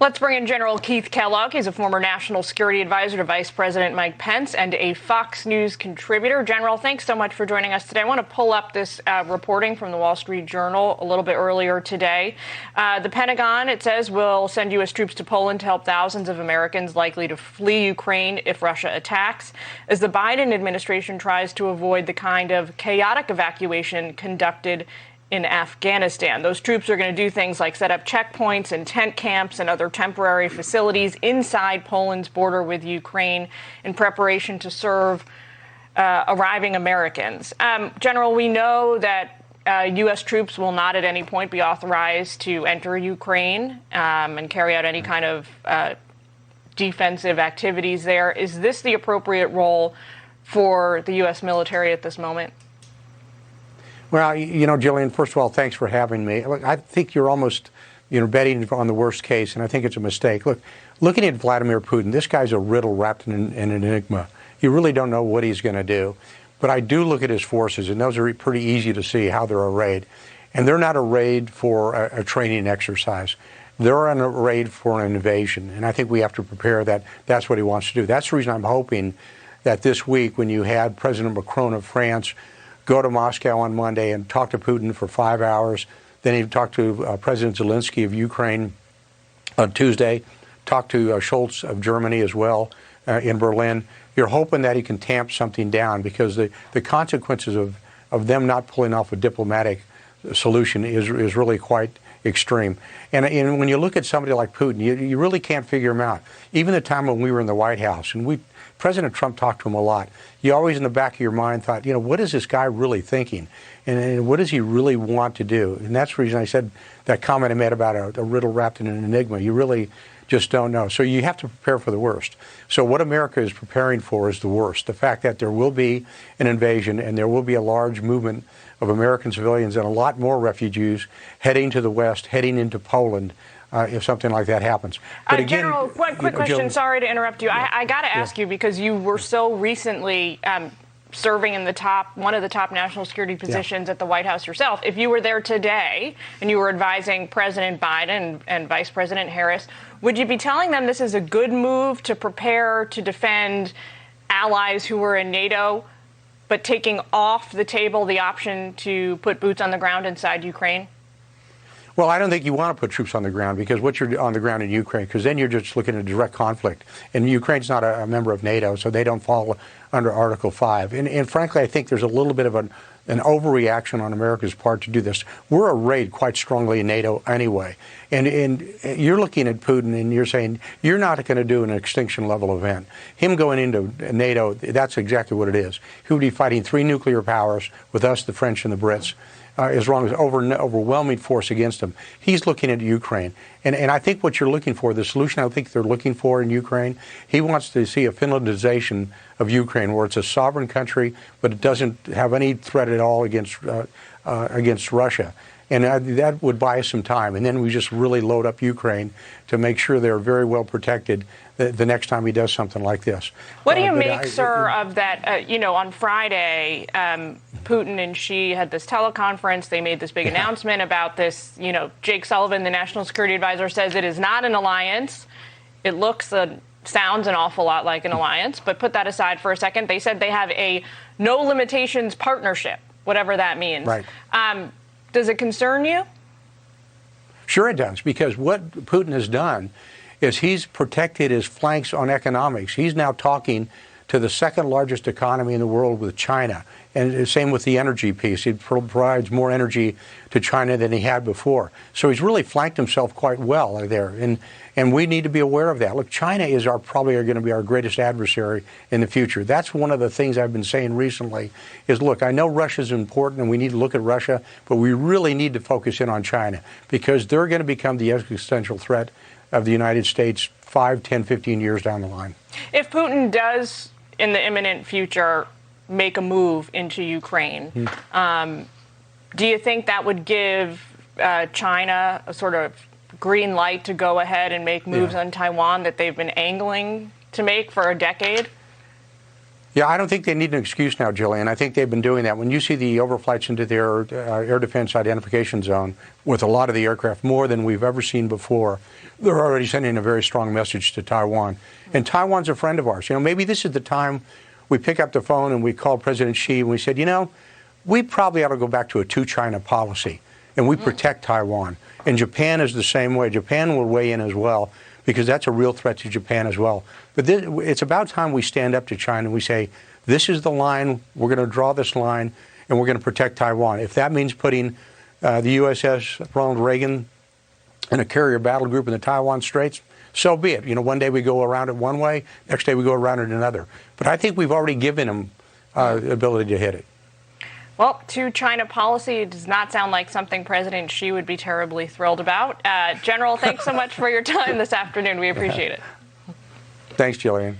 Let's bring in General Keith Kellogg. He's a former national security advisor to Vice President Mike Pence and a Fox News contributor. General, thanks so much for joining us today. I want to pull up this reporting from the Wall Street Journal a little bit earlier today. The Pentagon, it says, will send U.S. troops to Poland to help thousands of Americans likely to flee Ukraine if Russia attacks, as the Biden administration tries to avoid the kind of chaotic evacuation conducted in Afghanistan. Those troops are going to do things like set up checkpoints and tent camps and other temporary facilities inside Poland's border with Ukraine in preparation to serve arriving Americans. General, we know that U.S. troops will not at any point be authorized to enter Ukraine and carry out any kind of defensive activities there. Is this the appropriate role for the U.S. military at this moment? Well, Jillian, first of all, thanks for having me. Look, I think you're almost, betting on the worst case, and I think it's a mistake. Look, looking at Vladimir Putin, this guy's a riddle wrapped in an enigma. You really don't know what he's going to do. But I do look at his forces, and those are pretty easy to see how they're arrayed. And they're not arrayed for a training exercise. They're arrayed for an invasion. And I think we have to prepare that that's what he wants to do. That's the reason I'm hoping that this week, when you had President Macron of France go to Moscow on Monday and talk to Putin for 5 hours. Then he talked to President Zelensky of Ukraine on Tuesday, talked to Scholz of Germany as well in Berlin. You're hoping that he can tamp something down, because the consequences of them not pulling off a diplomatic solution is really quite extreme. And when you look at somebody like Putin, you really can't figure him out. Even the time when we were in the White House, and President Trump talked to him a lot, you always in the back of your mind thought, what is this guy really thinking? And what does he really want to do? And that's the reason I said that comment I made about a riddle wrapped in an enigma. You really just don't know. So you have to prepare for the worst. So what America is preparing for is the worst. The fact that there will be an invasion and there will be a large movement of American civilians and a lot more refugees heading to the west, heading into Poland, if something like that happens. But again, General, quick question. Sorry to interrupt you. I got to ask you, because you were so recently serving in one of the top national security positions at the White House yourself. If you were there today and you were advising President Biden and Vice President Harris, would you be telling them this is a good move to prepare to defend allies who are in NATO, but taking off the table the option to put boots on the ground inside Ukraine? Well, I don't think you want to put troops on the ground, because what you're on the ground in Ukraine, because then you're just looking at a direct conflict. And Ukraine's not a member of NATO, so they don't fall under Article 5. And frankly, I think there's a little bit of an overreaction on America's part to do this. We're arrayed quite strongly in NATO anyway. And you're looking at Putin and you're saying you're not going to do an extinction level event. Him going into NATO, that's exactly what it is. He would be fighting 3 nuclear powers with us, the French and the Brits, as long as overwhelming force against him. He's looking at Ukraine. And I think what you're looking for, the solution I think they're looking for in Ukraine, he wants to see a Finlandization of Ukraine, where it's a sovereign country, but it doesn't have any threat at all against Russia. And that would buy us some time. And then we just really load up Ukraine to make sure they're very well protected the next time he does something like this. What do you make, sir, of that? On Friday, Putin and Xi had this teleconference. They made this big announcement about this. Jake Sullivan, the national security advisor, says it is not an alliance. It sounds an awful lot like an alliance. But put that aside for a second. They said they have a no limitations partnership, whatever that means. Right. Does it concern you? Sure it does, because what Putin has done is he's protected his flanks on economics. He's now talking to the second largest economy in the world with China. And the same with the energy piece. He provides more energy to China than he had before. So he's really flanked himself quite well there. And we need to be aware of that. Look, China is probably going to be our greatest adversary in the future. That's one of the things I've been saying recently is, look, I know Russia's important and we need to look at Russia, but we really need to focus in on China, because they're going to become the existential threat of the United States 5, 10, 15 years down the line. If Putin does, in the imminent future, make a move into Ukraine, do you think that would give China a sort of green light to go ahead and make moves on Taiwan that they've been angling to make for a decade? Yeah, I don't think they need an excuse now, Jillian. I think they've been doing that. When you see the overflights into their air defense identification zone with a lot of the aircraft, more than we've ever seen before, they're already sending a very strong message to Taiwan. And Taiwan's a friend of ours. Maybe this is the time we pick up the phone and we call President Xi and we said, we probably ought to go back to a two-China policy, and we protect Taiwan. And Japan is the same way. Japan will weigh in as well, because that's a real threat to Japan as well. But it's about time we stand up to China and we say, this is the line, we're going to draw this line, and we're going to protect Taiwan. If that means putting the USS Ronald Reagan and a carrier battle group in the Taiwan Straits, so be it. One day we go around it one way, next day we go around it another. But I think we've already given them the ability to hit it. Well, two-China policy does not sound like something President Xi would be terribly thrilled about. General, thanks so much for your time this afternoon. We appreciate it. Thanks, Jillian.